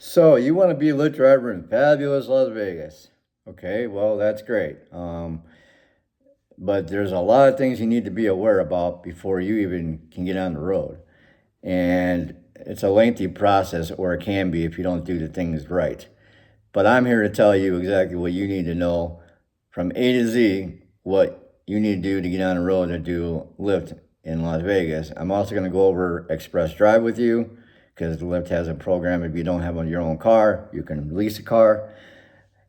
So you want to be a Lyft driver in fabulous Las Vegas. Okay, well, that's great. But there's a lot of things you need to be aware about before you even can get on the road. And it's a lengthy process, or it can be if you don't do the things right. But I'm here to tell you exactly what you need to know from A to Z, what you need to do to get on the road to do Lyft in Las Vegas. I'm also going to go over Express Drive with you because Lyft has a program. If you don't have your own car, you can lease a car.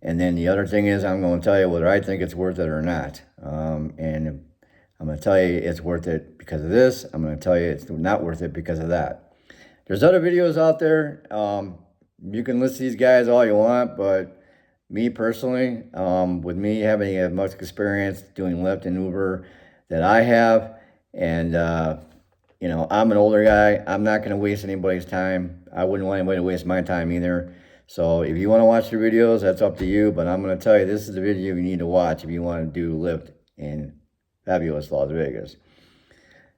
And then the other thing is, I'm going to tell you whether I think it's worth it or not. And I'm going to tell you it's worth it because of this. I'm going to tell you it's not worth it because of that. There's other videos out there. You can list these guys all you want, but me personally, with me having as much experience doing Lyft and Uber that I have, and I'm an older guy. I'm not going to waste anybody's time. I wouldn't want anybody to waste my time either. So if you want to watch the videos, that's up to you. But I'm going to tell you, this is the video you need to watch if you want to do Lyft in fabulous Las Vegas.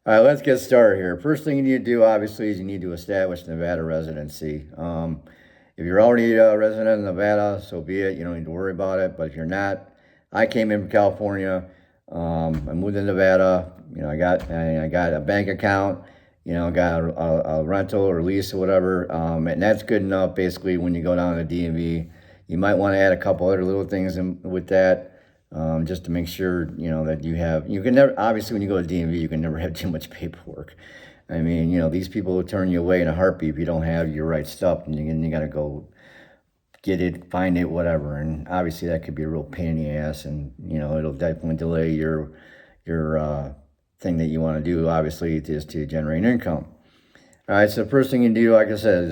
All right, let's get started here. First thing you need to do, obviously, is you need to establish Nevada residency. If you're already a resident of Nevada, so be it. You don't need to worry about it. But if you're not, I came in from California. I moved to Nevada. I got a bank account. Got a rental or lease or whatever, and that's good enough. Basically, when you go down to the DMV, you might want to add a couple other little things with that, just to make sure that you have. You can never, obviously, when you go to DMV, you can never have too much paperwork. I mean, these people will turn you away in a heartbeat if you don't have your right stuff, and you got to go get it, find it, whatever. And obviously, that could be a real pain in the ass, and it'll definitely delay your thing that you want to do, obviously, is to generate income. All right, so the first thing you do, like I said, is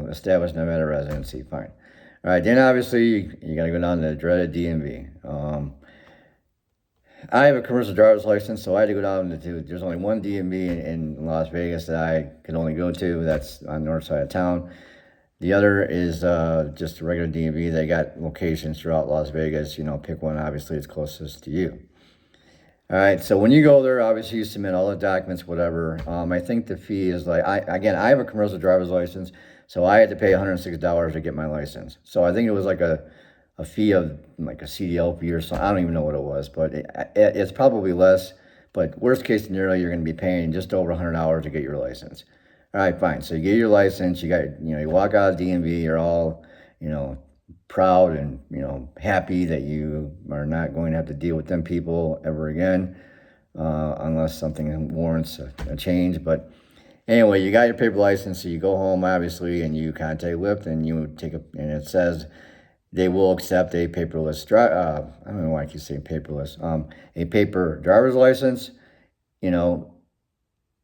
establish Nevada residency. Fine. All right, then obviously you got to go down to the dreaded DMV. I have a commercial driver's license, so I had to go down to. There's only one DMV in Las Vegas that I can only go to. That's on the north side of town. The other is just a regular DMV. They got locations throughout Las Vegas. Pick one. Obviously, it's closest to you. All right, so when you go there, obviously you submit all the documents, whatever. I think the fee is like, I have a commercial driver's license, so I had to pay $106 to get my license. So I think it was like a fee of like a CDL fee or something. I don't even know what it was, but it's probably less. But worst case scenario, you're going to be paying just over $100 to get your license. All right, fine. So you get your license, you walk out of DMV, you're all, proud and happy that you are not going to have to deal with them people ever again, unless something warrants a change. But anyway, you got your paper license, so you go home obviously, and you contact Lyft, and you and it says they will accept a paperless I don't know why I keep saying paperless. A paper driver's license, in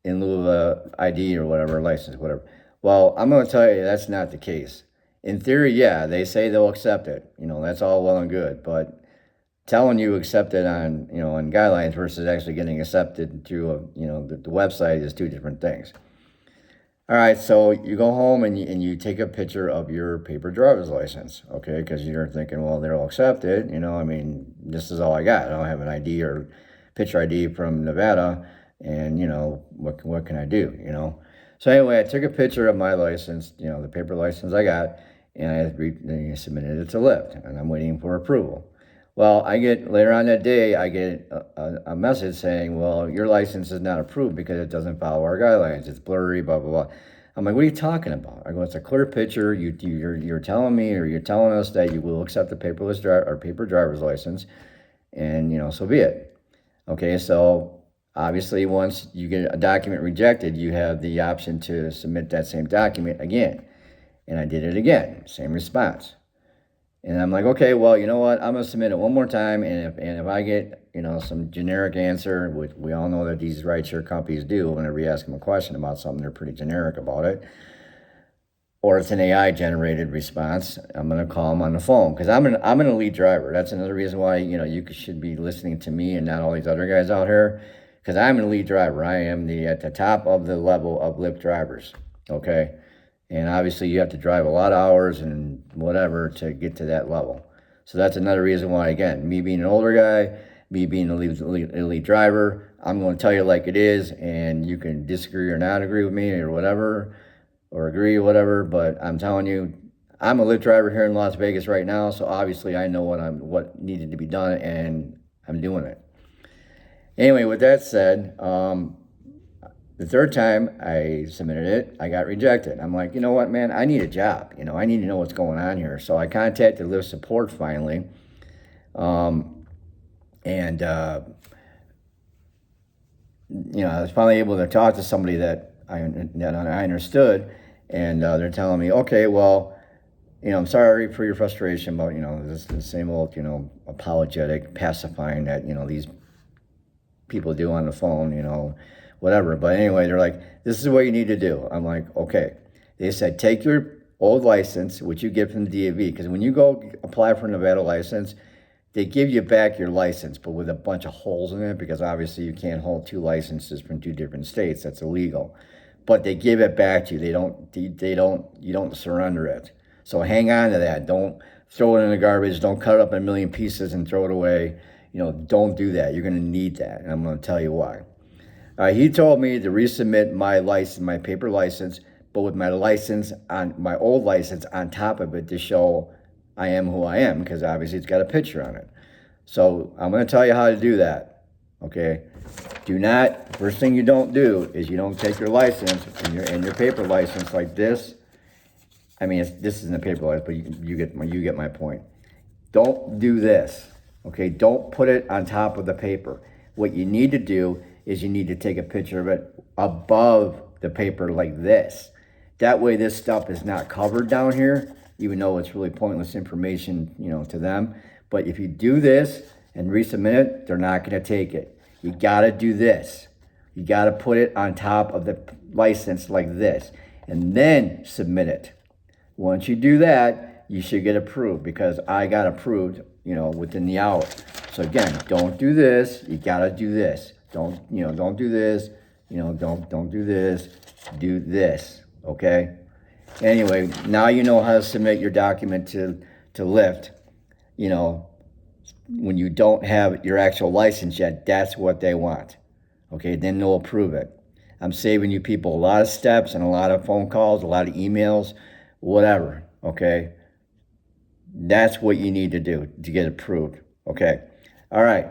lieu of a ID or whatever, license, whatever. Well, I'm going to tell you that's not the case. In theory, yeah, they say they'll accept it. That's all well and good, but telling you accept it on guidelines versus actually getting accepted through the website is two different things. All right, so you go home and you take a picture of your paper driver's license, okay? Because you're thinking, well, they'll accept it. This is all I got. I don't have an ID or picture ID from Nevada, and what can I do? So anyway, I took a picture of my license, the paper license I got, and I submitted it to Lyft, and I'm waiting for approval. Well, later on that day, I get a message saying, well, your license is not approved because it doesn't follow our guidelines. It's blurry, blah, blah, blah. I'm like, what are you talking about? I go, it's a clear picture. You're telling me, or you're telling us that you will accept the paper driver's license, and so be it. Okay, so obviously once you get a document rejected, you have the option to submit that same document again. And I did it again, same response. And I'm like, okay, well, you know what? I'm gonna submit it one more time, and if I get some generic answer, which we all know that these rideshare companies do, whenever you ask them a question about something, they're pretty generic about it, or it's an AI generated response, I'm gonna call them on the phone because I'm an elite driver. That's another reason why you should be listening to me and not all these other guys out here, because I'm an elite driver. I am at the top of the level of Lyft drivers. Okay. And obviously you have to drive a lot of hours and whatever to get to that level. So that's another reason why, again, me being an older guy, me being an elite driver, I'm going to tell you like it is, and you can disagree or not agree with me or whatever. or agree or whatever, but I'm telling you, I'm a Lyft driver here in Las Vegas right now, so obviously I know what needed to be done, and I'm doing it. Anyway, with that said, the third time I submitted it, I got rejected. I'm like, you know what, man, I need a job. I need to know what's going on here. So I contacted Lyft support finally, and I was finally able to talk to somebody that I understood, and they're telling me, okay, well, I'm sorry for your frustration, but this is the same old, apologetic, pacifying that these people do on the phone, whatever. But anyway, they're like, this is what you need to do. I'm like, okay. They said, take your old license, which you get from the DMV, because when you go apply for a Nevada license, they give you back your license, but with a bunch of holes in it, because obviously you can't hold two licenses from two different states. That's illegal. But they give it back to you. You don't surrender it. So hang on to that. Don't throw it in the garbage. Don't cut it up in a million pieces and throw it away. Don't do that. You're going to need that, and I'm going to tell you why. He told me to resubmit my license, my paper license, but with my old license on top of it to show I am who I am, because obviously it's got a picture on it. So I'm going to tell you how to do that. Okay. First thing you don't do is you don't take your license and your paper license like this. I mean, this isn't a paper license, but you get my point. Don't do this. Okay. Don't put it on top of the paper. What you need to do is you need to take a picture of it above the paper like this. That way this stuff is not covered down here, even though it's really pointless information, to them. But if you do this and resubmit it, they're not going to take it. You got to do this. You got to put it on top of the license like this, and then submit it. Once you do that, you should get approved, because I got approved, within the hour. So again, don't do this. You got to do this. Don't do this. Don't do this. Do this. Okay. Anyway, now you know how to submit your document to Lyft. When you don't have your actual license yet, that's what they want. Okay, then they'll approve it. I'm saving you people a lot of steps and a lot of phone calls, a lot of emails, whatever. Okay, that's what you need to do to get approved. Okay, all right.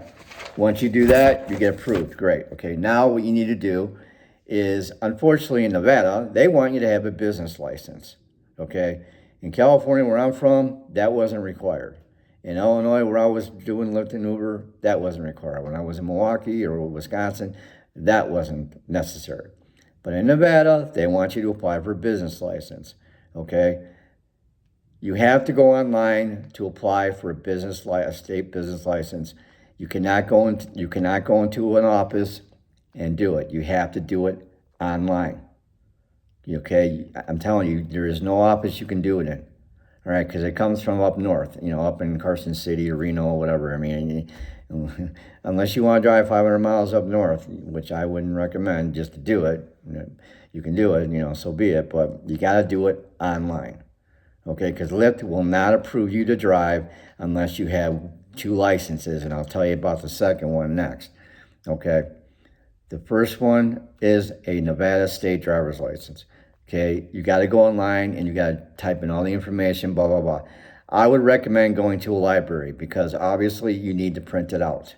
Once you do that, you get approved. Great. Okay, now what you need to do is, unfortunately in Nevada, they want you to have a business license. Okay, in California, where I'm from, that wasn't required. In Illinois, where I was doing Lyft and Uber, that wasn't required. When I was in Milwaukee or Wisconsin, that wasn't necessary. But in Nevada, they want you to apply for a business license. Okay, you have to go online to apply for a state business license. You cannot go into an office and do it. You have to do it online. Okay, I'm telling you, there is no office you can do it in. All right, because it comes from up north, up in Carson City or Reno or whatever. I mean, unless you want to drive 500 miles up north, which I wouldn't recommend just to do it. You can do it, so be it. But you got to do it online. Okay, because Lyft will not approve you to drive unless you have two licenses, and I'll tell you about the second one next. Okay, the first one is a Nevada state driver's license. Okay, you got to go online and you got to type in all the information, blah, blah, blah. I would recommend going to a library, because obviously you need to print it out.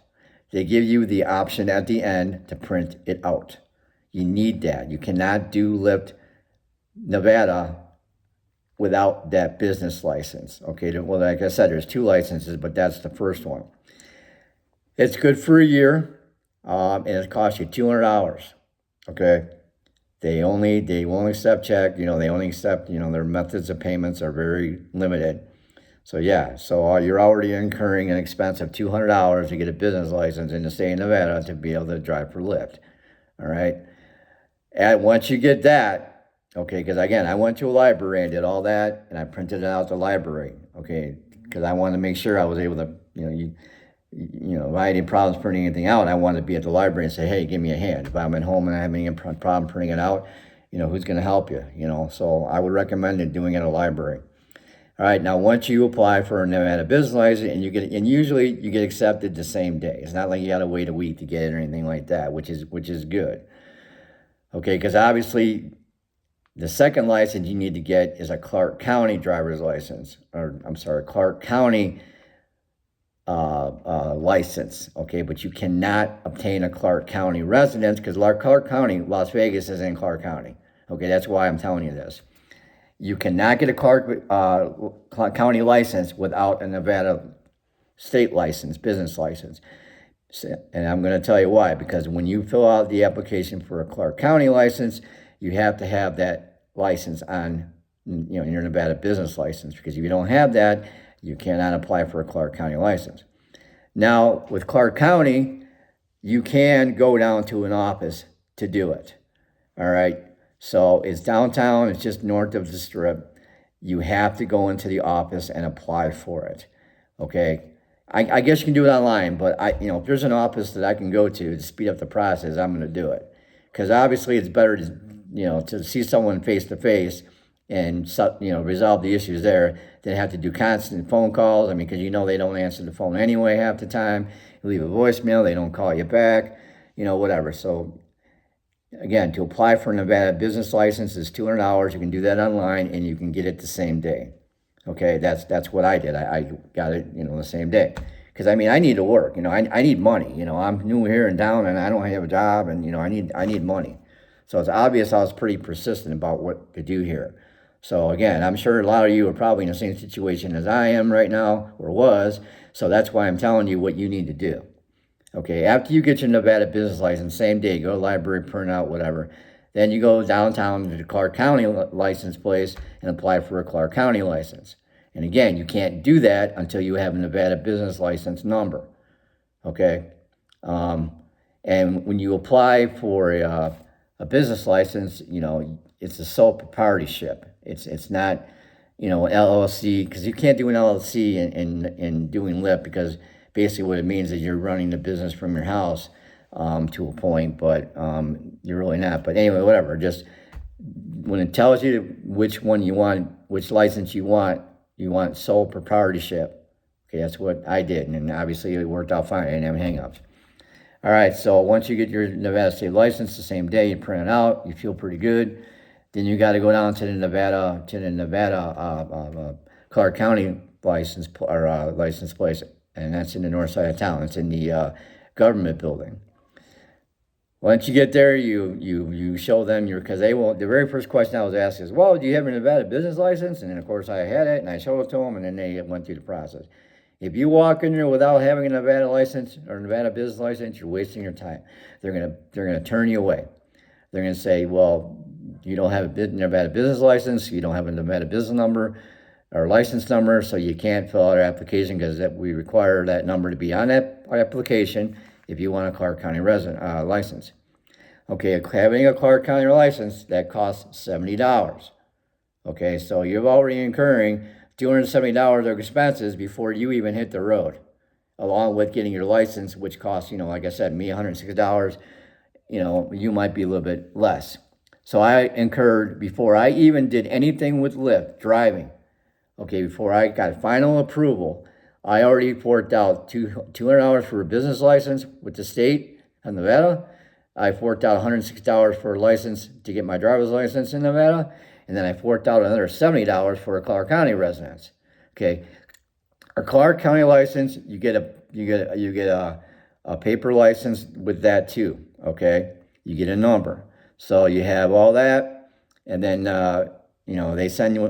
They give you the option at the end to print it out. You need that. You cannot do Lyft Nevada without that business license. Okay, well, like I said, there's two licenses, but that's the first one. It's good for a year, and it costs you $200. Okay. They only accept check, they only accept, their methods of payments are very limited. So yeah, so you're already incurring an expense of $200 to get a business license in the state of Nevada to be able to drive for Lyft. All right. And once you get that, okay, because again, I went to a library and did all that, and I printed it out the library, okay, because I wanted to make sure I was able to, if I had any problems printing anything out, I wanted to be at the library and say, hey, give me a hand. If I'm at home and I have any problem printing it out, who's going to help you, So I would recommend doing it at a library. All right, now once you apply for a Nevada business license, and usually you get accepted the same day. It's not like you got to wait a week to get it or anything like that, which is good. Okay, because obviously The second license you need to get is a Clark County driver's license, or I'm sorry, Clark County license, okay? But you cannot obtain a Clark County residence because Clark County, Las Vegas is in Clark County, okay? That's why I'm telling you this. You cannot get a Clark County license without a Nevada state license, business license. And I'm going to tell you why, because when you fill out the application for a Clark County license, you have to have that license on, your Nevada business license, because if you don't have that, you cannot apply for a Clark County license. Now, with Clark County, you can go down to an office to do it. All right. So it's downtown. It's just north of the Strip. You have to go into the office and apply for it. Okay. I guess you can do it online, but if there's an office that I can go to speed up the process, I'm going to do it. Because obviously it's better to see someone face to face and resolve the issues there than have to do constant phone calls. I mean, because they don't answer the phone anyway half the time. You leave a voicemail, they don't call you back, whatever. So again, to apply for a Nevada business license is $200. You can do that online and you can get it the same day. Okay, that's what I did. I got it, the same day. Because I need to work. I need money. I'm new here in town and I don't have a job, and I need money. So it's obvious I was pretty persistent about what to do here. So again, I'm sure a lot of you are probably in the same situation as I am right now, or was. So that's why I'm telling you what you need to do. Okay, after you get your Nevada business license, same day, go to the library, print out, whatever. Then you go downtown to the Clark County license place and apply for a Clark County license. And again, you can't do that until you have a Nevada business license number. Okay? And when you apply for a business license, it's a sole proprietorship. It's not, LLC, because you can't do an LLC in doing Lyft, because basically what it means is you're running the business from your house to a point, but you're really not. But anyway, whatever. Just when it tells you which one you want, which license you want sole proprietorship. Okay, that's what I did, and obviously it worked out fine. I didn't have hang-ups. All right, so once you get your Nevada state license the same day, you print it out, you feel pretty good. Then you got to go down to the Nevada Clark County license place, and that's in the north side of town. It's in the government building. Once you get there, you show them because they will. The very first question I was asked is, well, do you have a Nevada business license? And then of course I had it, and I showed it to them, and then they went through the process. If you walk in there without having a Nevada license or Nevada business license, you're wasting your time. They're gonna turn you away. They're gonna say, well, you don't have a Nevada business license, you don't have a Nevada business number or license number, so you can't fill out our application because we require that number to be on that application if you want a Clark County license. Okay, having a Clark County license, that costs $70. Okay, so you're already incurring $270 of expenses before you even hit the road, along with getting your license, which costs, like I said, me $106. You might be a little bit less. So I incurred, before I even did anything with Lyft, driving, okay, before I got final approval, I already forked out $200 for a business license with the state of Nevada. I forked out $106 for a license to get my driver's license in Nevada. And then I forked out another $70 for a Clark County residence. Okay, a Clark County license, you get a paper license with that too. Okay, you get a number, so you have all that, and then they send you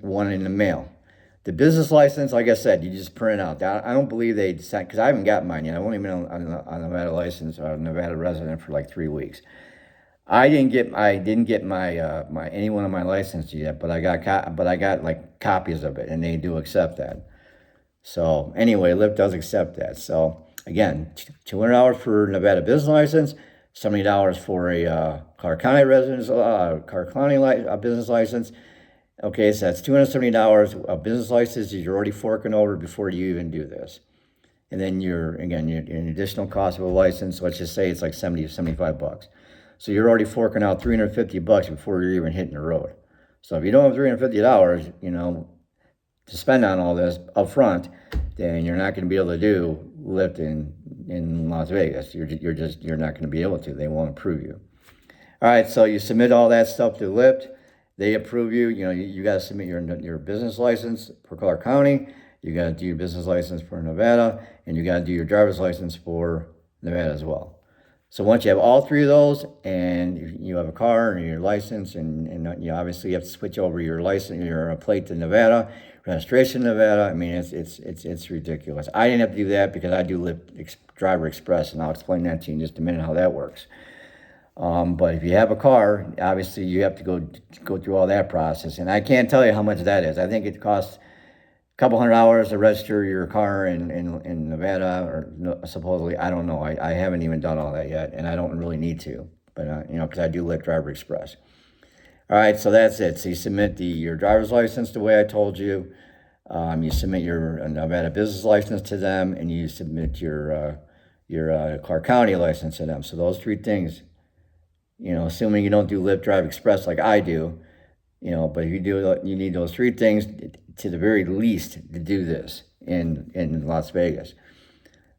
one in the mail. The business license, like I said, you just print it out. I don't believe they sent, because I haven't gotten mine yet. I've only been on a Nevada license or a Nevada resident for like 3 weeks. I didn't get my any one of my licenses yet, but I got like copies of it, and they do accept that. So anyway, Lyft does accept that. So again, $200 for Nevada business license, $70 for a Clark County business license. Okay, so that's $270 a business license you're already forking over before you even do this. And then you're an additional cost of a license. Let's just say it's like $70 to $75. So you're already forking out $350 before you're even hitting the road. So if you don't have $350, to spend on all this up front, then you're not going to be able to do Lyft in Las Vegas. You're not going to be able to. They won't approve you. All right, so you submit all that stuff to Lyft. they approve you. You got to submit your business license for Clark County. You got to do your business license for Nevada, and you got to do your driver's license for Nevada as well. So once you have all three of those, and you have a car and your license, and you obviously have to switch over your license, your plate to Nevada, registration to Nevada. I mean, it's ridiculous. I didn't have to do that because I do Lyft Driver Express, and I'll explain that to you in just a minute how that works. But if you have a car, obviously you have to go through all that process, and I can't tell you how much that is. I think it costs a couple $100 to register your car in Nevada, or supposedly, I don't know. I haven't even done all that yet, and I don't really need to, but because I do Lyft Driver Express. All right, so that's it. So you submit your driver's license the way I told you. You submit your Nevada business license to them, and you submit your Clark County license to them. So those three things, assuming you don't do Lyft Drive Express like I do, but if you do, you need those three things to the very least to do this in Las Vegas.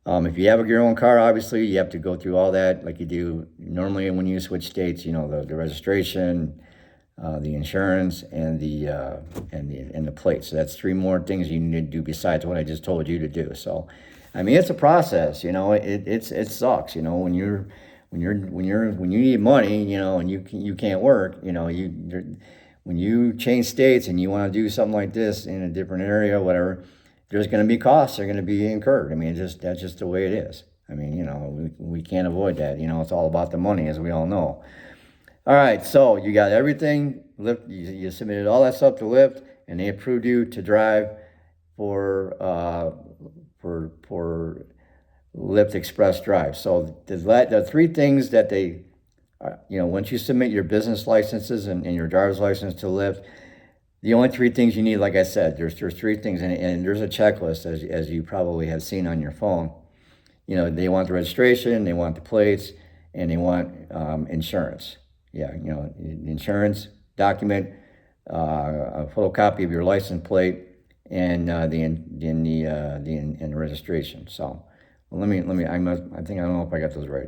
If you have your own car, obviously you have to go through all that like you do normally when you switch states. The registration, the insurance, and the plate. So that's three more things you need to do besides what I just told you to do. So, I mean, it's a process. It sucks. When you need money, and you can't work. When you change states and you want to do something like this in a different area, whatever, there's going to be costs that are going to be incurred. I mean, that's just the way it is. I mean, we can't avoid that. It's all about the money, as we all know. All right, so you got everything. Lyft, you submitted all that stuff to Lyft, and they approved you to drive for Lyft Express Drive. So the three things that they, once you submit your business licenses and your driver's license to Lyft, the only three things you need, like I said, there's three things, and there's a checklist as you probably have seen on your phone. They want the registration, they want the plates, and they want insurance. Yeah, insurance document, a photocopy of your license plate, and the registration. So let me. I think I don't know if I got those right.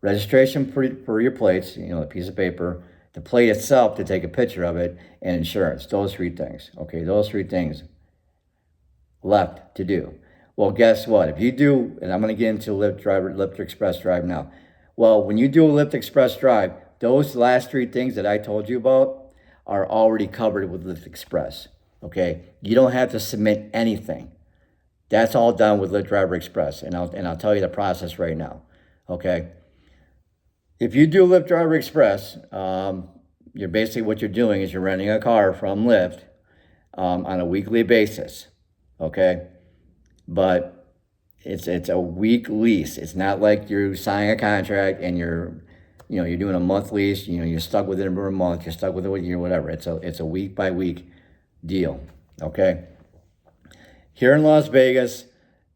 Registration for your plates, the piece of paper, the plate itself to take a picture of it, and insurance. Those three things. Okay, those three things left to do. Well, guess what? If you do, and I'm going to get into Lyft Express Drive now. Well, when you do a Lyft Express Drive, those last three things that I told you about are already covered with Lyft Express. Okay, you don't have to submit anything. That's all done with Lyft Driver Express, and I'll tell you the process right now. Okay, if you do Lyft Driver Express, you're basically what you're doing is you're renting a car from Lyft on a weekly basis. Okay, but it's a week lease. It's not like you're signing a contract and you're doing a month lease. You're stuck with it for a month. You're stuck with it a year, whatever. It's a week by week deal. Okay. Here in Las Vegas,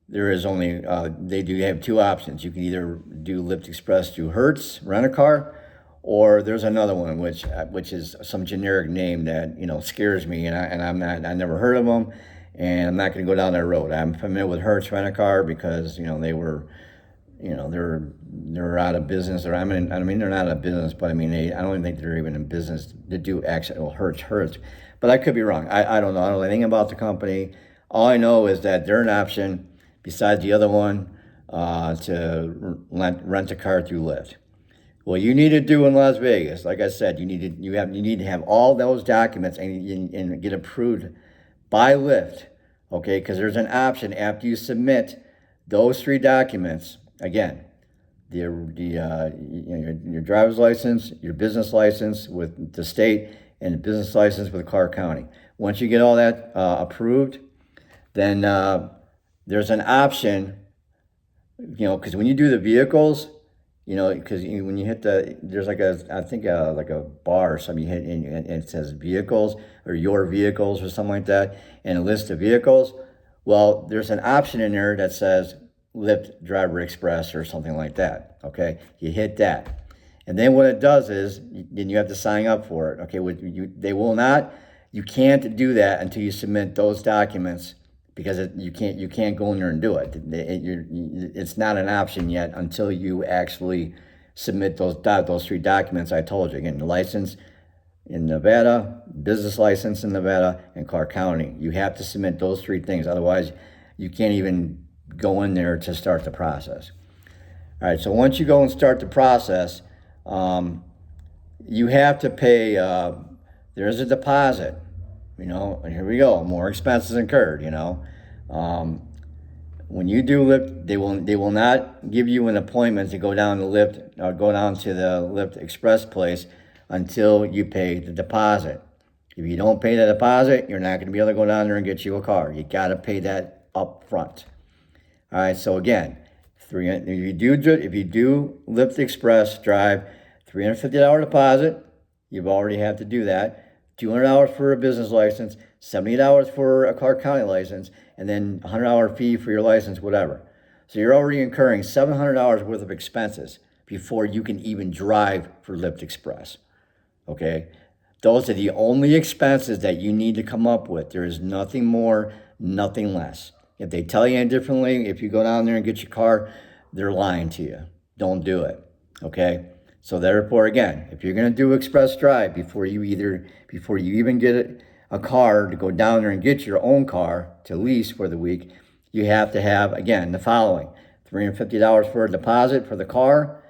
there is only they do have two options. You can either do Lyft Express through Hertz, rent a car, or there's another one which is some generic name that scares me, and I never heard of them, and I'm not going to go down that road. I'm familiar with Hertz Rent a Car because they were. They're out of business, or I mean they're not out of business, but I don't even think they're even in business to do actual Hertz. But I could be wrong. I don't know. I don't know anything about the company. All I know is that they're an option besides the other one to rent a car through Lyft. What you need to do in Las Vegas, like I said, you need to have all those documents and get approved by Lyft. Okay, because there's an option after you submit those three documents. Again, your driver's license, your business license with the state, and the business license with Clark County. Once you get all that approved, then there's an option, because when you do the vehicles, because when you hit there's like a bar or something you hit, and it says vehicles or your vehicles or something like that, and a list of vehicles. Well, there's an option in there that says Lyft Driver Express or something like that. Okay, you hit that, and then what it does is then you have to sign up for it. Okay, you can't do that until you submit those documents, because you can't go in there and do it. It's not an option yet until you actually submit those three documents I told you. Again, the license, in Nevada, business license in Nevada, and Clark County. You have to submit those 3 things. Otherwise, you can't even go in there to start the process. All right, so once you go and start the process, you have to pay, there's a deposit, and here we go, more expenses incurred. When you do Lyft, they will not give you an appointment to go down to Lyft or go down to the Lyft Express place until you pay the deposit. If you don't pay the deposit, you're not going to be able to go down there and get you a car. You got to pay that up front. All right, so again, if you do Lyft Express drive, $350 deposit, you've already have to do that. $200 for a business license, $70 for a Clark County license, and then $100 fee for your license, whatever. So you're already incurring $700 worth of expenses before you can even drive for Lyft Express. Okay? Those are the only expenses that you need to come up with. There is nothing more, nothing less. If they tell you any differently, if you go down there and get your car, they're lying to you. Don't do it. Okay? So therefore, again, if you're going to do Express Drive before you even get a car to go down there and get your own car to lease for the week, you have to have, again, the following: $350 for a deposit for the car,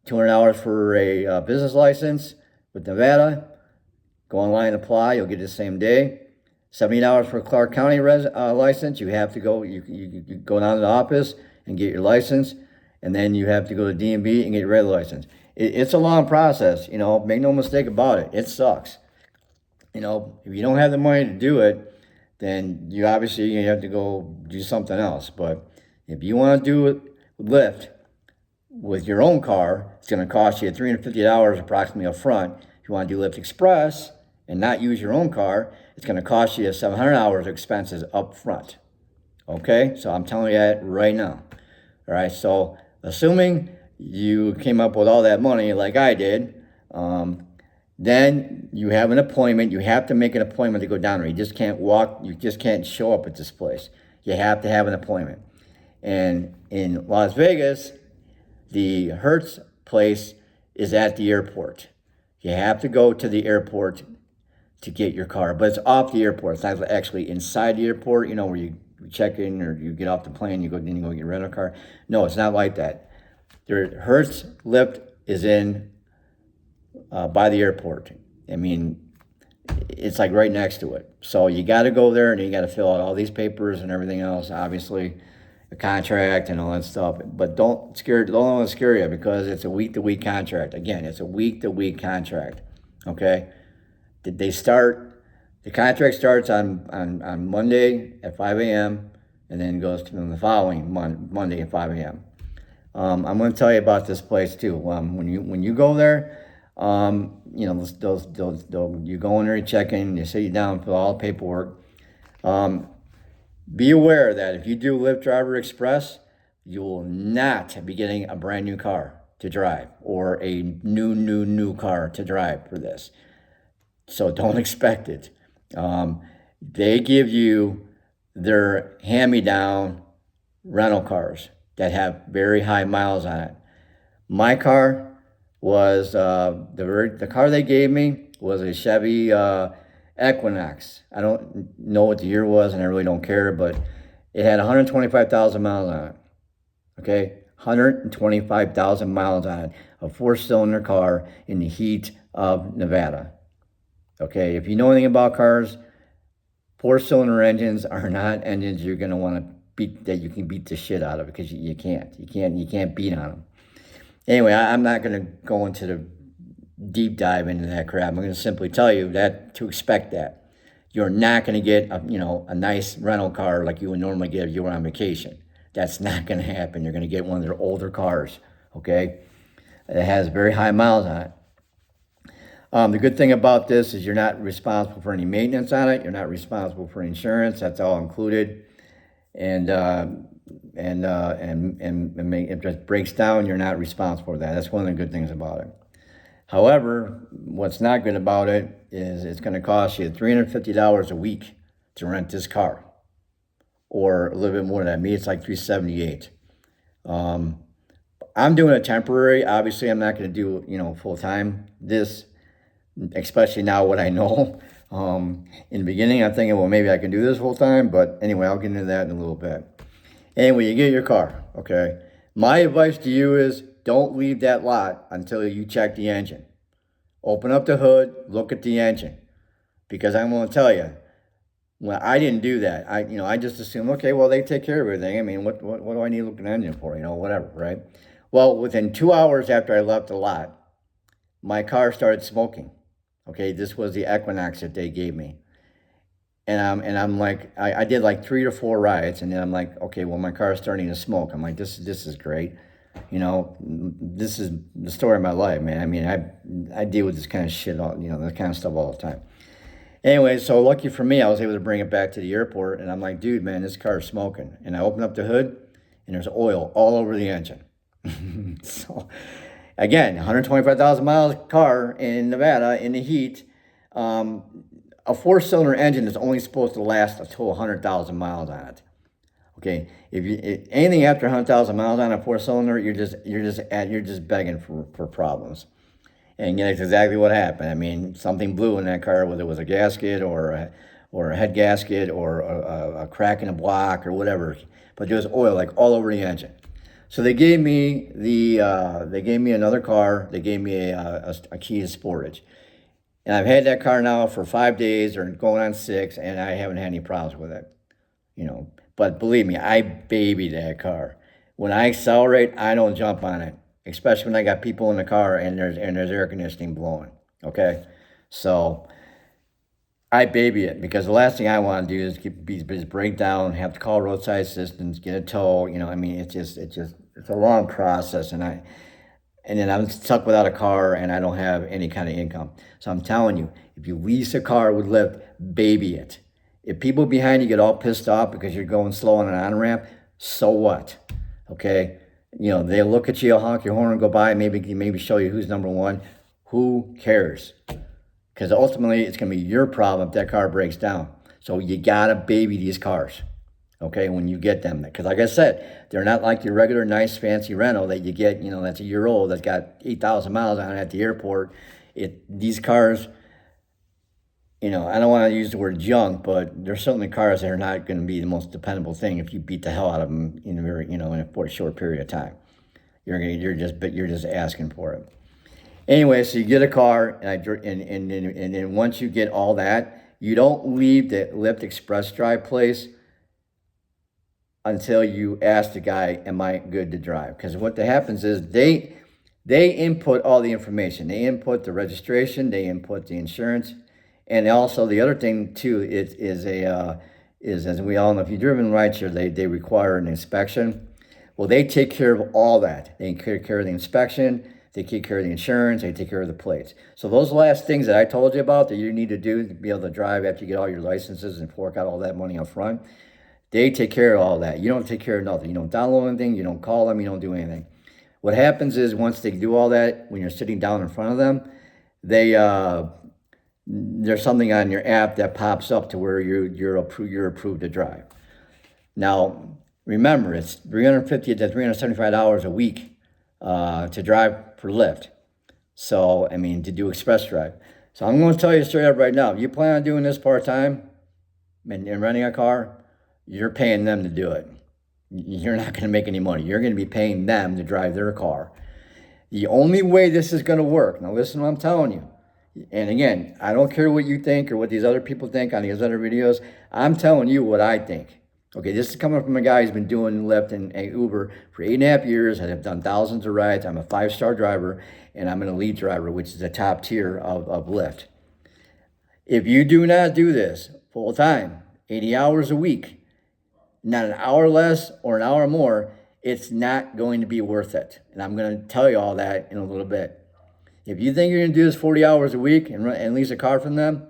$200 for a business license with Nevada. Go online and apply. You'll get it the same day. $70 for a Clark County license. You have to go. You go down to the office and get your license, and then you have to go to DMV and get your regular license. It's a long process. Make no mistake about it. It sucks. If you don't have the money to do it, then you obviously have to go do something else. But if you want to do it with Lyft with your own car, it's going to cost you $350 approximately up front. If you want to do Lyft Express and not use your own car, it's going to cost you $700 of expenses up front. Okay? So I'm telling you that right now. All right? So assuming you came up with all that money like I did, then you have an appointment. You have to make an appointment to go down there. You just can't walk. You just can't show up at this place. You have to have an appointment. And in Las Vegas, the Hertz place is at the airport. You have to go to the airport to get your car, but it's off the airport. It's not actually inside the airport, where you check in or you get off the plane, you go get a rental car. No, it's not like that. Hertz Lyft is in by the airport. I mean, it's like right next to it. So you got to go there and you got to fill out all these papers and everything else, obviously, the contract and all that stuff. But don't let it scare you, because it's a week-to-week contract. Again, it's a week-to-week contract. Okay? The contract starts on Monday at 5 a.m. and then goes to the following Monday at 5 a.m. I'm going to tell you about this place too. When you go there, you go in there, you check in, they sit you down, fill all the paperwork. Be aware that if you do Lyft Driver Express, you will not be getting a brand new car to drive or a new car to drive for this. So don't expect it. They give you their hand-me-down rental cars that have very high miles on it. My car was, the car they gave me was a Chevy Equinox. I don't know what the year was, and I really don't care, but it had 125,000 miles on it. Okay? 125,000 miles on it. A 4-cylinder car in the heat of Nevada. Okay? If you know anything about cars, 4-cylinder engines are not engines you're going to want to beat, that you can beat the shit out of, because you can't. You can't beat on them. Anyway, I'm not going to go into the deep dive into that crap. I'm going to simply tell you that to expect that. You're not going to get a nice rental car like you would normally get if you were on vacation. That's not going to happen. You're going to get one of their older cars, okay? It has very high miles on it. The good thing about this is you're not responsible for any maintenance on it. You're not responsible for insurance. That's all included. And if it just breaks down, you're not responsible for that. That's one of the good things about it. However, what's not good about it is it's going to cost you $350 a week to rent this car, or a little bit more than that. Me, it's like $378. I'm doing it temporary. Obviously, I'm not going to do full time this especially now what I know. In the beginning, I'm thinking, well, maybe I can do this full time, but anyway, I'll get into that in a little bit. Anyway, you get your car, okay? My advice to you is don't leave that lot until you check the engine. Open up the hood, look at the engine, because I'm going to tell you, well, I didn't do that. I just assumed, okay, well, they take care of everything. I mean, what do I need to look at an engine for? Whatever, right? Well, within 2 hours after I left the lot, my car started smoking. Okay, this was the Equinox that they gave me. And I'm like, I did like 3 to 4 rides, and then I'm like, okay, well, my car is starting to smoke. I'm like, this is great. This is the story of my life, man. I mean, I deal with this kind of shit all, this kind of stuff all the time. Anyway, so lucky for me, I was able to bring it back to the airport, and I'm like, dude, man, this car is smoking. And I open up the hood, and there's oil all over the engine. So, again, 125,000 miles car in Nevada in the heat. A four-cylinder engine is only supposed to last until 100,000 miles on it. Okay, if anything after 100,000 miles on a four-cylinder, you're just begging for problems. And that's exactly what happened. I mean, something blew in that car, whether it was a gasket or a head gasket or a crack in a block or whatever. But there was oil like all over the engine. So they gave me another car. They gave me a key to Sportage. And I've had that car now for 5 days or going on 6, and I haven't had any problems with it. But believe me, I baby that car. When I accelerate, I don't jump on it, especially when I got people in the car and there's air conditioning blowing. Okay, so I baby it because the last thing I want to do is break down, have to call roadside assistance, get a tow. I mean, it's a long process, and then I'm stuck without a car and I don't have any kind of income. So I'm telling you, if you lease a car with Lyft, baby it. If people behind you get all pissed off because you're going slow on an on-ramp, so what? Okay? They look at you, honk your horn and go by, maybe show you who's number one. Who cares? Because ultimately, it's going to be your problem if that car breaks down. So you got to baby these cars, okay, when you get them. Because like I said, they're not like your regular nice fancy rental that you get, that's a year old, that's got 8,000 miles on it at the airport. These cars, I don't want to use the word junk, but there's certainly cars that are not going to be the most dependable thing if you beat the hell out of them in a short period of time. You're just asking for it. Anyway, so you get a car, and then once you get all that, you don't leave the Lyft Express Drive place until you ask the guy, am I good to drive? Because what happens is they input all the information. They input the registration, they input the insurance, and also the other thing too is as we all know, if you've driven rideshare, they require an inspection. Well, they take care of all that. They take care of the inspection, they take care of the insurance, they take care of the plates. So those last things that I told you about that you need to do to be able to drive after you get all your licenses and fork out all that money up front, they take care of all that. You don't take care of nothing. You don't download anything, you don't call them, you don't do anything. What happens is once they do all that, when you're sitting down in front of them, there's something on your app that pops up to where you're approved to drive. Now, remember, it's $350 to $375 a week to drive for Lyft. So, I mean, to do express drive. So I'm going to tell you straight up right now, if you plan on doing this part-time and renting a car, you're paying them to do it. You're not going to make any money. You're going to be paying them to drive their car. The only way this is going to work, now listen to what I'm telling you. And again, I don't care what you think or what these other people think on these other videos. I'm telling you what I think. Okay, this is coming from a guy who's been doing Lyft and Uber for 8.5 years. I've done thousands of rides. I'm a 5-star driver, and I'm an elite driver, which is the top tier of Lyft. If you do not do this full time, 80 hours a week, not an hour less or an hour more, it's not going to be worth it. And I'm going to tell you all that in a little bit. If you think you're going to do this 40 hours a week and lease a car from them,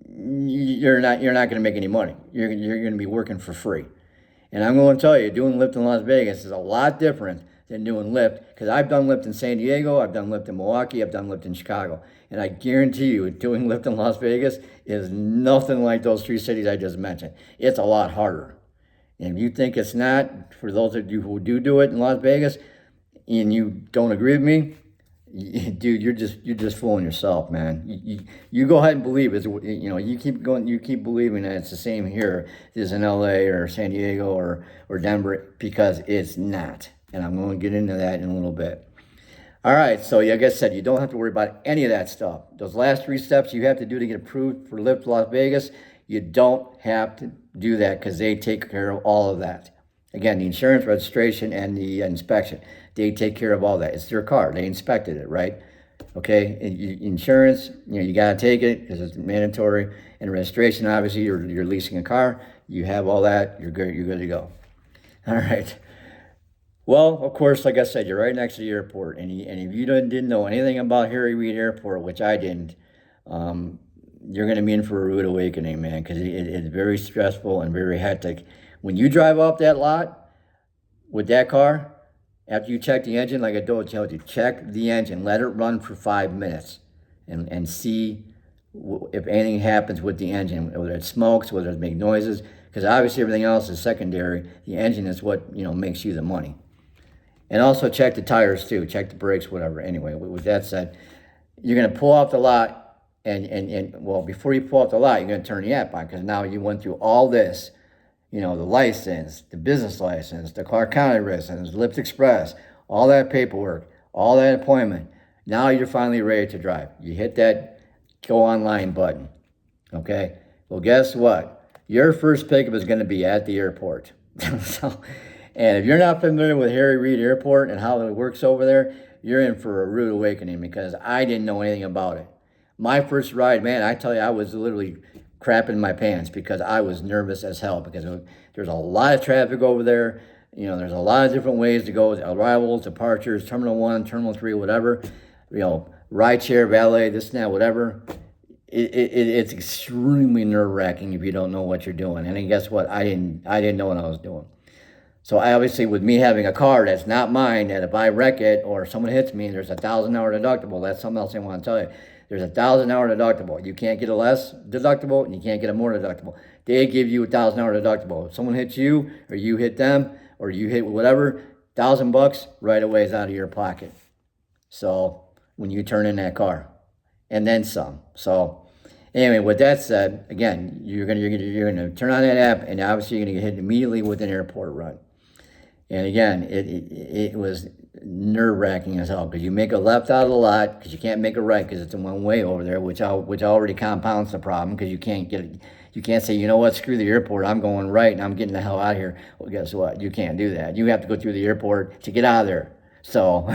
you're not going to make any money. You're going to be working for free. And I'm going to tell you, doing Lyft in Las Vegas is a lot different than doing Lyft, because I've done Lyft in San Diego, I've done Lyft in Milwaukee, I've done Lyft in Chicago. And I guarantee you, doing Lyft in Las Vegas is nothing like those 3 cities I just mentioned. It's a lot harder. And if you think it's not, for those of you who do it in Las Vegas, and you don't agree with me, dude, you're just fooling yourself, man. You go ahead and believe it. You keep going, you keep believing that it's the same here as in L.A. or San Diego or Denver, because it's not. And I'm going to get into that in a little bit. All right, so like I said, you don't have to worry about any of that stuff. Those last 3 steps you have to do to get approved for Lyft Las Vegas, you don't have to do that because they take care of all of that. Again, the insurance, registration, and the inspection, they take care of all that. It's their car. They inspected it, right? Okay, insurance, you got to take it because it's mandatory. And registration, obviously, you're leasing a car. You have all that. You're good. You're good to go. All right. Well, of course, like I said, you're right next to the airport, and if you didn't know anything about Harry Reid Airport, which I didn't, you're going to be in for a rude awakening, man, because it's very stressful and very hectic. When you drive off that lot with that car, after you check the engine, like I told you, check the engine, let it run for 5 minutes, and see if anything happens with the engine, whether it smokes, whether it makes noises, because obviously everything else is secondary. The engine is what makes you the money. And also check the tires too, check the brakes, whatever. Anyway, with that said, you're going to pull off the lot, and well, before you pull off the lot, you're going to turn the app on, because now you went through all this, the license, the business license, the Clark County license, Lyft Express, all that paperwork, all that appointment. Now you're finally ready to drive. You hit that go online button, okay? Well, guess what? Your first pickup is going to be at the airport. And if you're not familiar with Harry Reid Airport and how it works over there, you're in for a rude awakening, because I didn't know anything about it. My first ride, man, I tell you, I was literally crapping my pants because I was nervous as hell, because there's a lot of traffic over there. There's a lot of different ways to go, arrivals, departures, Terminal 1, Terminal 3, whatever. Ride share, valet, this and that, whatever. It's extremely nerve-wracking if you don't know what you're doing. And then guess what? I didn't know what I was doing. So obviously, with me having a car that's not mine, that if I wreck it or someone hits me, there's a $1,000 deductible. That's something else I want to tell you. There's a $1,000 deductible. You can't get a less deductible, and you can't get a more deductible. They give you a $1,000 deductible. If someone hits you, or you hit them, or you hit whatever, $1,000 right away is out of your pocket. So when you turn in that car, and then some. So anyway, with that said, again, you're gonna turn on that app, and obviously you're gonna get hit immediately with an airport run. And again, it was nerve-wracking as hell, because you make a left out of the lot, because you can't make a right, because it's a one-way over there, which already compounds the problem, because you can't say, you know what, screw the airport, I'm going right and I'm getting the hell out of here. Well, guess what? You can't do that. You have to go through the airport to get out of there. So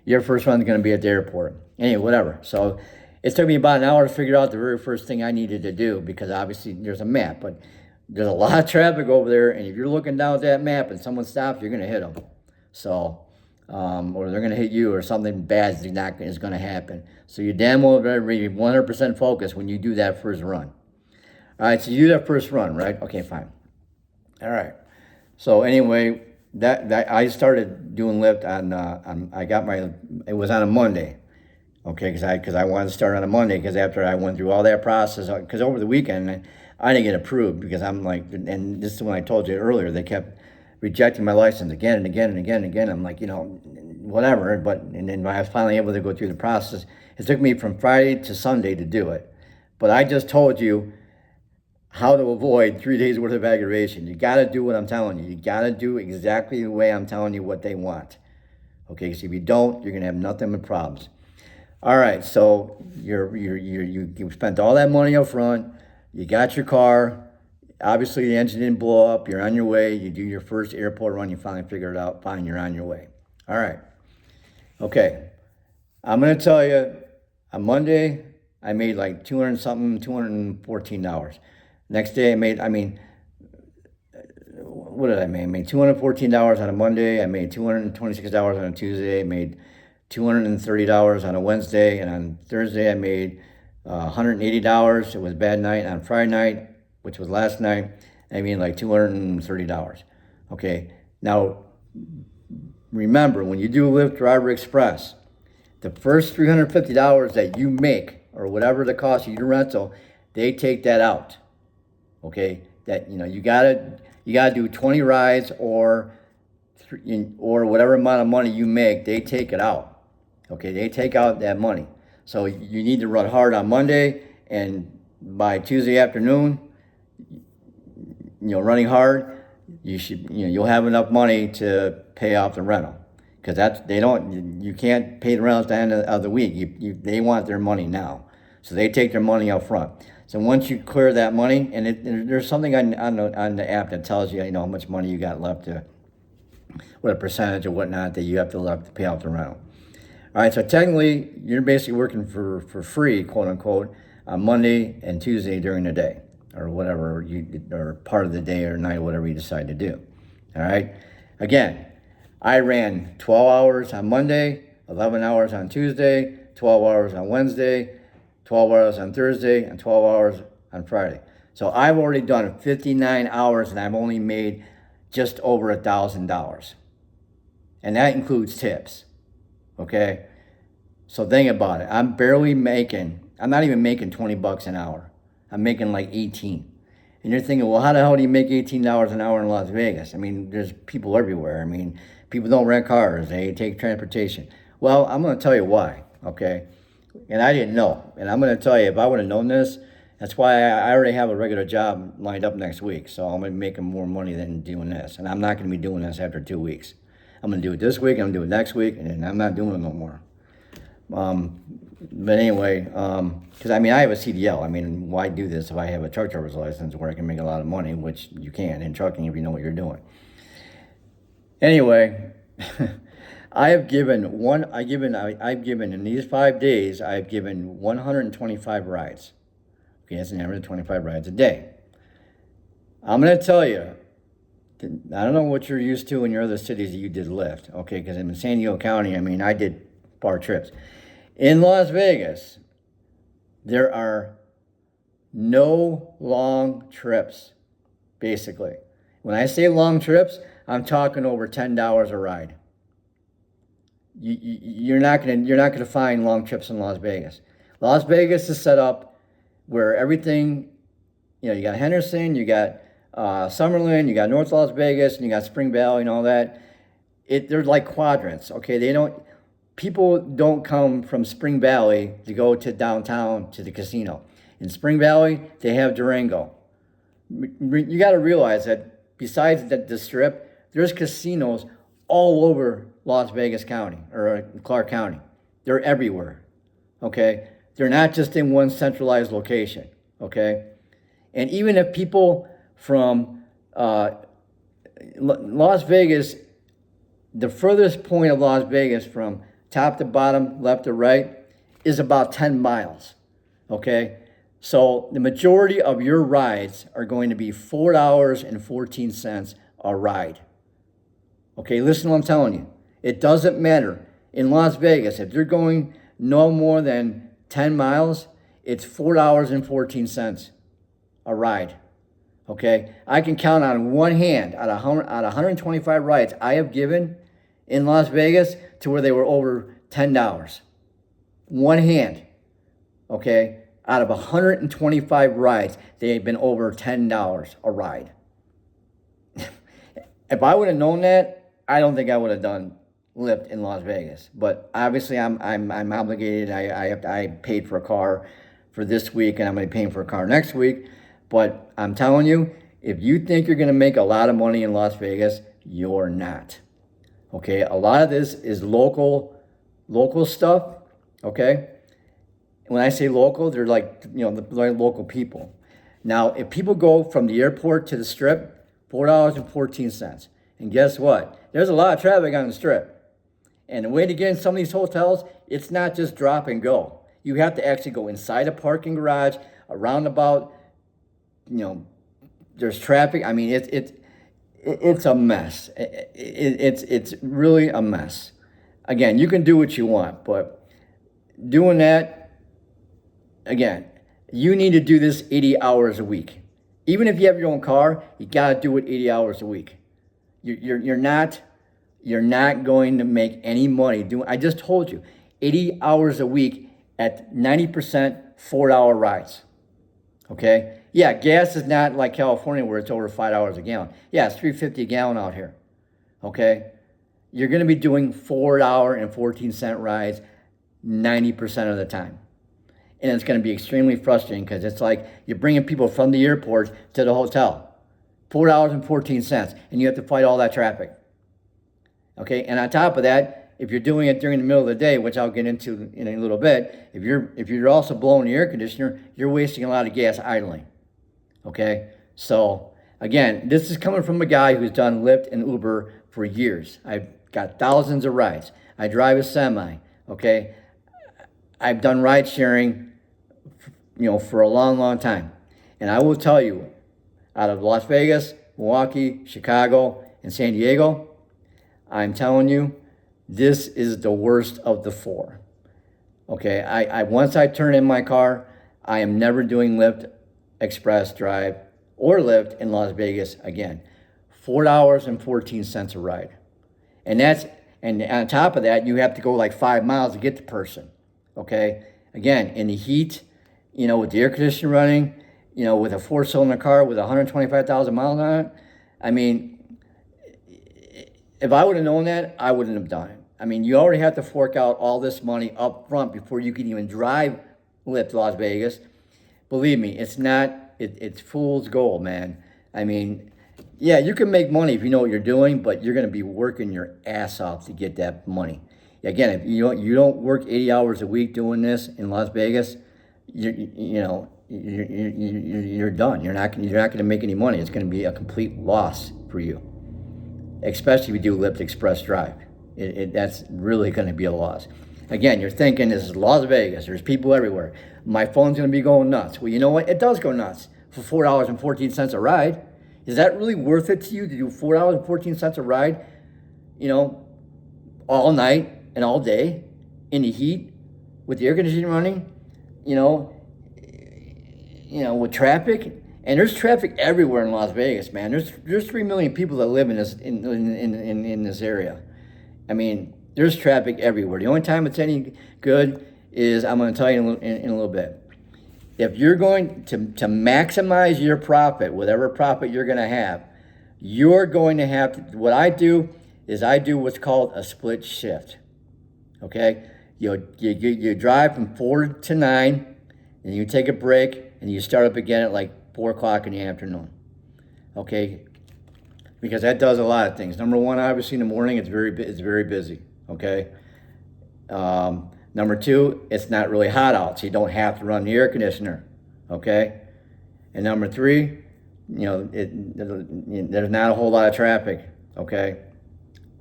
your first one's going to be at the airport. Anyway, whatever. So it took me about an hour to figure out the very first thing I needed to do, because obviously there's a map, but there's a lot of traffic over there, and if you're looking down at that map and someone stops, you're going to hit them. So, or they're going to hit you, or something bad is going to happen. So you damn well better be 100% focused when you do that first run. All right, so you do that first run, right? Okay, fine. All right. So anyway, that I started doing Lyft it was on a Monday. Okay, because I wanted to start on a Monday, because after I went through all that process, because over the weekend I didn't get approved, because I'm like, and this is when I told you earlier, they kept rejecting my license again and again and again and again. I'm like, whatever. And then I was finally able to go through the process. It took me from Friday to Sunday to do it. But I just told you how to avoid 3 days worth of aggravation. You got to do what I'm telling you. You got to do exactly the way I'm telling you what they want. Okay, because if you don't, you're going to have nothing but problems. All right, so you spent all that money up front. You got your car. Obviously, the engine didn't blow up. You're on your way. You do your first airport run. You finally figure it out. Fine, you're on your way. All right. Okay. I'm going to tell you, on Monday, I made like $214. Next day, what did I make? I made $214 on a Monday. I made $226 on a Tuesday. I made $230 on a Wednesday. And on Thursday, I made $180. It was a bad night. On Friday night, which was last night, I made like $230. Okay. Now, remember, when you do Lyft Driver Express, the first $350 that you make, or whatever the cost of your rental, they take that out. Okay, that you gotta do 20 rides, or whatever amount of money you make, they take it out. Okay, they take out that money. So you need to run hard on Monday, and by Tuesday afternoon, running hard, you'll have enough money to pay off the rental. Because you can't pay the rentals at the end of the week. They want their money now. So they take their money up front. So once you clear that money, and there's something on the app that tells you, how much money you got left what a percentage or whatnot that you have to left to pay off the rental. All right, so technically, you're basically working for free, quote unquote, on Monday and Tuesday during the day, or whatever or part of the day or night, whatever you decide to do. All right. Again, I ran 12 hours on Monday, 11 hours on Tuesday, 12 hours on Wednesday, 12 hours on Thursday, and 12 hours on Friday. So I've already done 59 hours, and I've only made just over $1,000, and that includes tips. Okay, so think about it. I'm not even making $20 an hour. I'm making like 18. And you're thinking, well, how the hell do you make $18 an hour in Las Vegas? I mean, there's people everywhere. I mean, people don't rent cars. They take transportation. Well, I'm going to tell you why, okay? And I didn't know. And I'm going to tell you, if I would have known this, that's why I already have a regular job lined up next week. So I'm going to be making more money than doing this. And I'm not going to be doing this after 2 weeks. I'm going to do it this week, I'm going to do it next week, and I'm not doing it no more. But anyway, because I have a CDL. Why do this if I have a truck driver's license where I can make a lot of money, which you can in trucking if you know what you're doing. Anyway, I've given in these 5 days, I've given 125 rides. Okay, that's an average of 25 rides a day. I'm going to tell you, I don't know what you're used to in your other cities that you did Lyft, okay? Because in San Diego County, I did far trips. In Las Vegas, there are no long trips, basically. When I say long trips, I'm talking over $10 a ride. You're not gonna find long trips in Las Vegas. Las Vegas is set up where everything, you got Henderson, you got Summerlin, you got North Las Vegas, and you got Spring Valley and all that. They're like quadrants, okay? People don't come from Spring Valley to go to downtown to the casino. In Spring Valley, they have Durango. You got to realize that besides the Strip, there's casinos all over Las Vegas County or Clark County. They're everywhere, okay? They're not just in one centralized location, okay? And even if people from Las Vegas, the furthest point of Las Vegas from top to bottom, left to right, is about 10 miles, okay? So the majority of your rides are going to be $4.14 a ride. Okay, listen to what I'm telling you. It doesn't matter. In Las Vegas, if you're going no more than 10 miles, it's $4.14 a ride. Okay, I can count on one hand out of 125 rides I have given in Las Vegas to where they were over $10. One hand, okay, out of 125 rides, they've been over $10 a ride. If I would have known that, I don't think I would have done Lyft in Las Vegas. But obviously, I'm obligated. I paid for a car for this week, and I'm going to be paying for a car next week. But I'm telling you, if you think you're going to make a lot of money in Las Vegas, you're not. Okay, a lot of this is local stuff. Okay, when I say local, they're like they're local people. Now, if people go from the airport to the Strip, $4.14, and guess what? There's a lot of traffic on the Strip. And the way to get in some of these hotels, it's not just drop and go. You have to actually go inside a parking garage, a roundabout. There's traffic. It's a mess. It's really a mess. Again, you can do what you want, but doing that, again, you need to do this 80 hours a week. Even if you have your own car, you got to do it 80 hours a week. You're not going to make any money doing. I just told you, 80 hours a week at 90% 4-hour rides. Okay? Yeah, gas is not like California where it's over $5 a gallon. Yeah, it's $3.50 a gallon out here. Okay? You're going to be doing $4.14 rides 90% of the time. And it's going to be extremely frustrating because it's like you're bringing people from the airport to the hotel. $4.14, and you have to fight all that traffic. Okay, and on top of that, if you're doing it during the middle of the day, which I'll get into in a little bit, if you're also blowing the air conditioner, you're wasting a lot of gas idling. Okay, so again, this is coming from a guy who's done Lyft and Uber for years. I've got thousands of rides. I drive a semi. Okay, I've done ride sharing, for a long, long time, and I will tell you, out of Las Vegas, Milwaukee, Chicago, and San Diego, I'm telling you, this is the worst of the four. Okay, I once I turn in my car, I am never doing Lyft Express Drive or Lyft in Las Vegas again. $4.14 a ride. And on top of that, you have to go like 5 miles to get the person. Okay, again, in the heat, with the air conditioner running, with a 4-cylinder car with 125,000 miles on it. I mean, if I would have known that, I wouldn't have done it. I mean, you already have to fork out all this money up front before you can even drive Lyft Las Vegas. Believe me, it's fool's gold, man. I mean, yeah, you can make money if you know what you're doing, but you're going to be working your ass off to get that money. Again, if you don't work 80 hours a week doing this in Las Vegas, you're done. You're not going to make any money. It's going to be a complete loss for you, especially if you do Lyft Express Drive. That's really going to be a loss. Again, you're thinking this is Las Vegas. There's people everywhere. My phone's going to be going nuts. Well, you know what? It does go nuts for $4.14 a ride. Is that really worth it to you to do $4.14 a ride, all night and all day in the heat with the air conditioning running, with traffic? And there's traffic everywhere in Las Vegas, man. There's 3 million people that live in this area. I mean, there's traffic everywhere. The only time it's any good is, I'm going to tell you in a little bit. If you're going to maximize your profit, whatever profit you're going to have, you're going to have to, what I do is I do what's called a split shift. Okay? You drive from 4 to 9, and you take a break, and you start up again at like 4 o'clock in the afternoon. Okay? Because that does a lot of things. Number one, obviously in the morning, it's very busy. Okay? Number two, it's not really hot out, so you don't have to run the air conditioner. Okay? And number three, there's not a whole lot of traffic. Okay?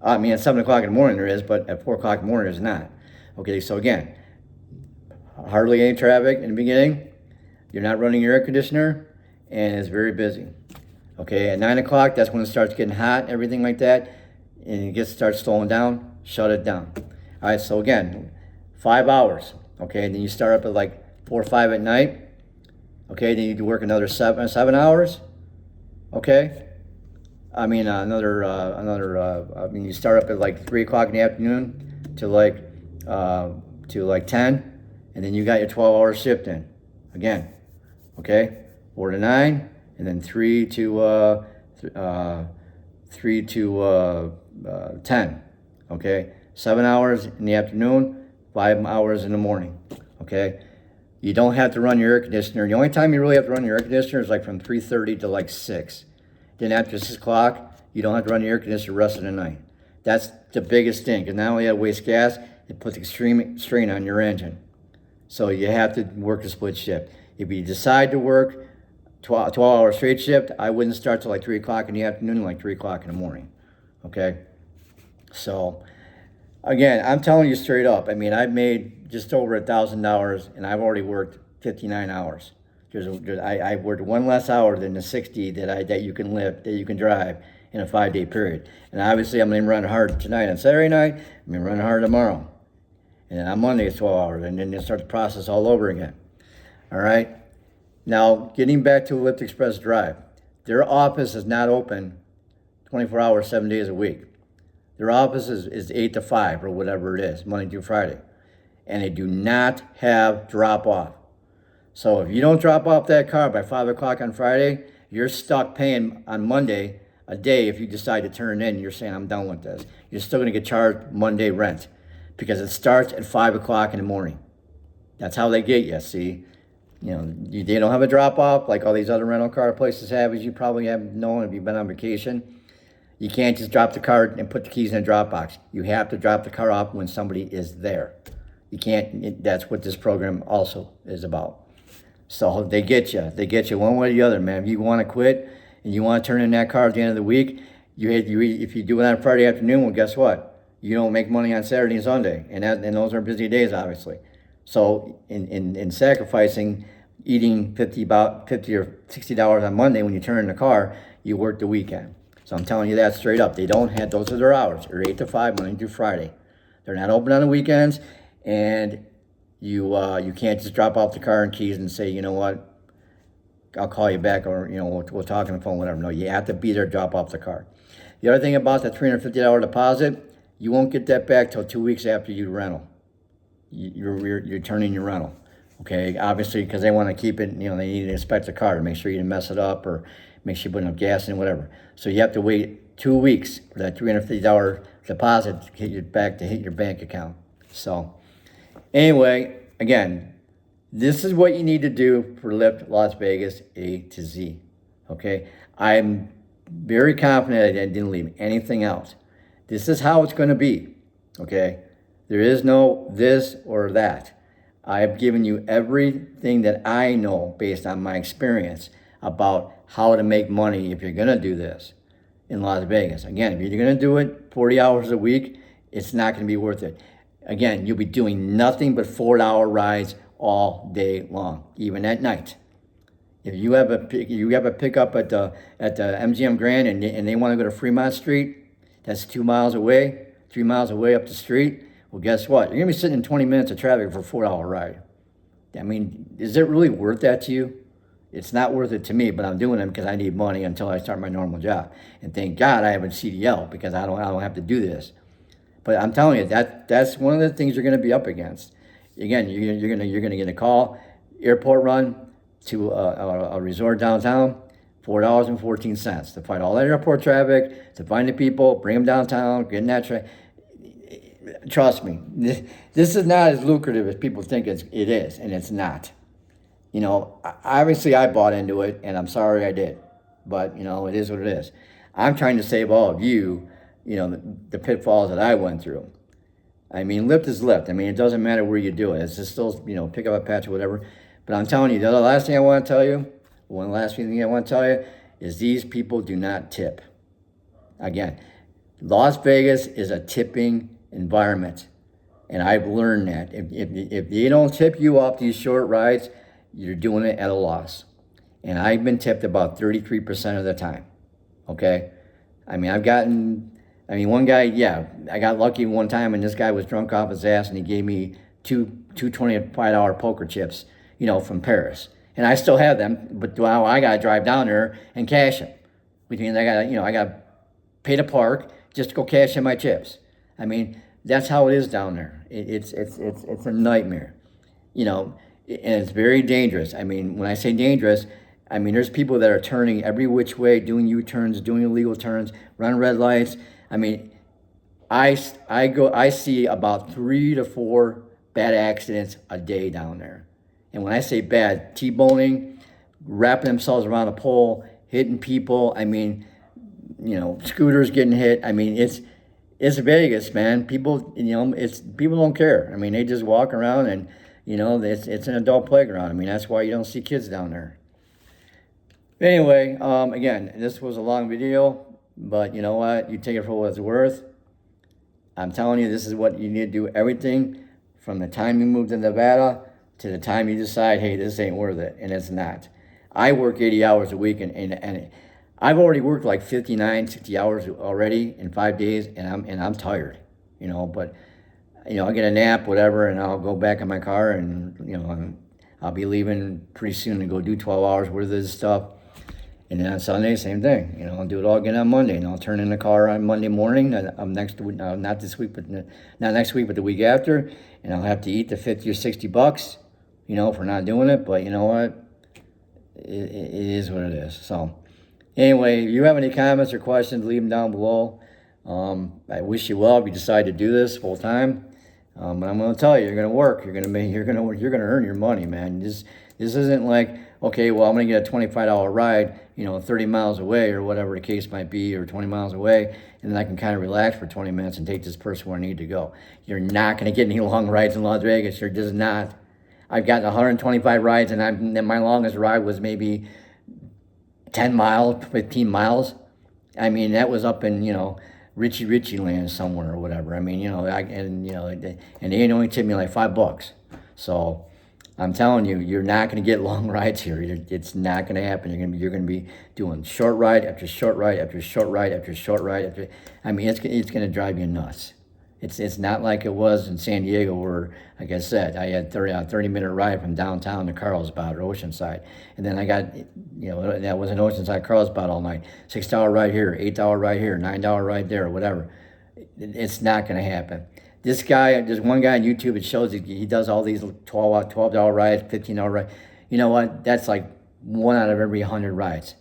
I mean, at 7 o'clock in the morning there is, but at 4 o'clock in the morning there's not. Okay, so again, hardly any traffic in the beginning. You're not running your air conditioner, and it's very busy. Okay, at 9 o'clock, that's when it starts getting hot, everything like that, and it starts slowing down, shut it down. All right, so again, 5 hours. Okay, and then you start up at like 4 or 5 at night. Okay, then you do work another 7 hours. Okay, I mean you start up at like 3 o'clock in the afternoon to like 10, and then you got your 12-hour shift in again. Okay, 4 to 9, and then 3 to 10. Okay, 7 hours in the afternoon, 5 hours in the morning. Okay, you don't have to run your air conditioner. The only time you really have to run your air conditioner is like from 3:30 to like 6. Then after 6 o'clock, you don't have to run your air conditioner the rest of the night. That's the biggest thing, because not only do you waste gas, it puts extreme strain on your engine. So you have to work a split shift. If you decide to work 12-hour straight shift, I wouldn't start till like 3 o'clock in the afternoon, like 3 o'clock in the morning. Okay? So, again, I'm telling you straight up. I mean, I've made just over $1,000, and I've already worked 59 hours. I worked one less hour than the 60 that you can live, that you can drive in a 5-day period. And obviously, I'm going to run hard tonight on Saturday night. I'm going to run hard tomorrow. And then on Monday, it's 12 hours. And then you start the process all over again. All right? Now, getting back to Lyft Express Drive. Their office is not open 24 hours, 7 days a week. Their office is 8 to 5 or whatever it is, Monday through Friday. And they do not have drop-off. So if you don't drop off that car by 5 o'clock on Friday, you're stuck paying on Monday a day if you decide to turn it in. You're saying, I'm done with this. You're still going to get charged Monday rent because it starts at 5 o'clock in the morning. That's how they get you, see? They don't have a drop off like all these other rental car places have, as you probably have known if you've been on vacation. You can't just drop the car and put the keys in a drop box. You have to drop the car off when somebody is there. You can't, that's what this program also is about. So they get you. They get you one way or the other, man. If you want to quit and you want to turn in that car at the end of the week, if you do it on Friday afternoon, well, guess what? You don't make money on Saturday and Sunday, and those are busy days, obviously. So in sacrificing eating about $50 or $60 on Monday when you turn in the car, you work the weekend. So I'm telling you that straight up. They don't have, those are their hours. They're 8 to 5, Monday through Friday. They're not open on the weekends, and you can't just drop off the car and keys and say, you know what, I'll call you back, or we'll talk on the phone, whatever. No, you have to be there, drop off the car. The other thing about the $350 deposit, you won't get that back till 2 weeks after you rental. You're turning your rental. Okay, obviously, because they want to keep it, they need to inspect the car to make sure you didn't mess it up or make sure you put enough gas in, whatever. So you have to wait 2 weeks for that $350 deposit to hit your bank account. So anyway, again, this is what you need to do for Lyft Las Vegas A to Z. Okay, I'm very confident I didn't leave anything out. This is how it's going to be. Okay, there is no this or that. I have given you everything that I know based on my experience about how to make money if you're going to do this in Las Vegas. Again, if you're going to do it 40 hours a week, it's not going to be worth it. Again, you'll be doing nothing but 4-hour rides all day long, even at night. If you have a pickup at the MGM Grand and they want to go to Fremont Street, that's 2 miles away, 3 miles away up the street. Well, guess what? You're going to be sitting in 20 minutes of traffic for a 4-hour ride. I mean, is it really worth that to you? It's not worth it to me, but I'm doing it because I need money until I start my normal job. And thank God I have a CDL because I don't have to do this. But I'm telling you, that's one of the things you're going to be up against. Again, you're going to get a call, airport run to a resort downtown, $4.14 to fight all that airport traffic, to find the people, bring them downtown, get in that traffic. Trust me, this is not as lucrative as people think it is, and it's not. Obviously I bought into it, and I'm sorry I did, but it is what it is. I'm trying to save all of you, the pitfalls that I went through. I mean, Lyft is Lyft. I mean, it doesn't matter where you do it. It's just still, pick up a patch or whatever. But I'm telling you, the last thing I want to tell you, one last thing I want to tell you, is these people do not tip. Again, Las Vegas is a tipping environment, and I've learned that if they don't tip you off these short rides, you're doing it at a loss. And I've been tipped about 33% of the time. Okay, I mean, one guy, I got lucky one time, and this guy was drunk off his ass, and he gave me two $25 poker chips, from Paris, and I still have them, but now I gotta drive down there and cash them, which means I gotta pay to park just to go cash in my chips. I mean, that's how it is down there. It's a nightmare, and it's very dangerous. I mean, when I say dangerous, I mean there's people that are turning every which way, doing U-turns, doing illegal turns, running red lights. I mean, I see about 3 to 4 bad accidents a day down there. And when I say bad, T-boning, wrapping themselves around a pole, hitting people. I mean, scooters getting hit. I mean, it's Vegas, man. People, people don't care. I mean, they just walk around and, it's an adult playground. I mean, that's why you don't see kids down there. Anyway, again, this was a long video, but you know what? You take it for what it's worth. I'm telling you, this is what you need to do. Everything from the time you move to Nevada to the time you decide, hey, this ain't worth it, and it's not. I work 80 hours a week, and I've already worked like 59, 60 hours already in 5 days, and I'm tired, but, I'll get a nap, whatever, and I'll go back in my car, and, I'll be leaving pretty soon to go do 12 hours worth of this stuff. And then on Sunday, same thing, I'll do it all again on Monday, and I'll turn in the car on Monday morning, not this week, but not next week, but the week after, and I'll have to eat the 50 or 60 bucks, for not doing it, but you know what? It is what it is. So anyway, if you have any comments or questions, leave them down below. I wish you well if you decide to do this full time. But I'm going to tell you, you're going to work. You're going to earn your money, man. This isn't like, okay, well, I'm going to get a $25 ride, 30 miles away or whatever the case might be, or 20 miles away, and then I can kind of relax for 20 minutes and take this person where I need to go. You're not going to get any long rides in Las Vegas. You're just not. I've gotten 125 rides, and my longest ride was maybe 10 miles, 15 miles. I mean, that was up in, Richie land somewhere or whatever. I mean, and they only tipped me like $5. So I'm telling you, you're not going to get long rides here. It's not going to happen. You're going to be doing short ride after short ride after short ride after short ride after. I mean, it's going to drive you nuts. It's not like it was in San Diego where, like I said, I had a 30-minute ride from downtown to Carlsbad or Oceanside. And then I got, that was in Oceanside, Carlsbad all night. $6 ride here, $8 ride here, $9 ride there, whatever. It's not going to happen. There's one guy on YouTube, it shows he does all these $12 rides, $15 rides. You know what? That's like 1 out of every 100 rides.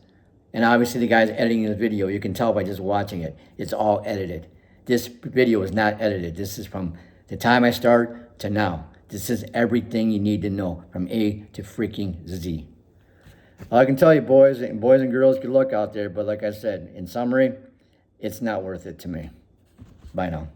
And obviously the guy's editing his video. You can tell by just watching it. It's all edited. This video is not edited. This is from the time I start to now. This is everything you need to know from A to freaking Z. All I can tell you, boys and girls, good luck out there. But like I said, in summary, it's not worth it to me. Bye now.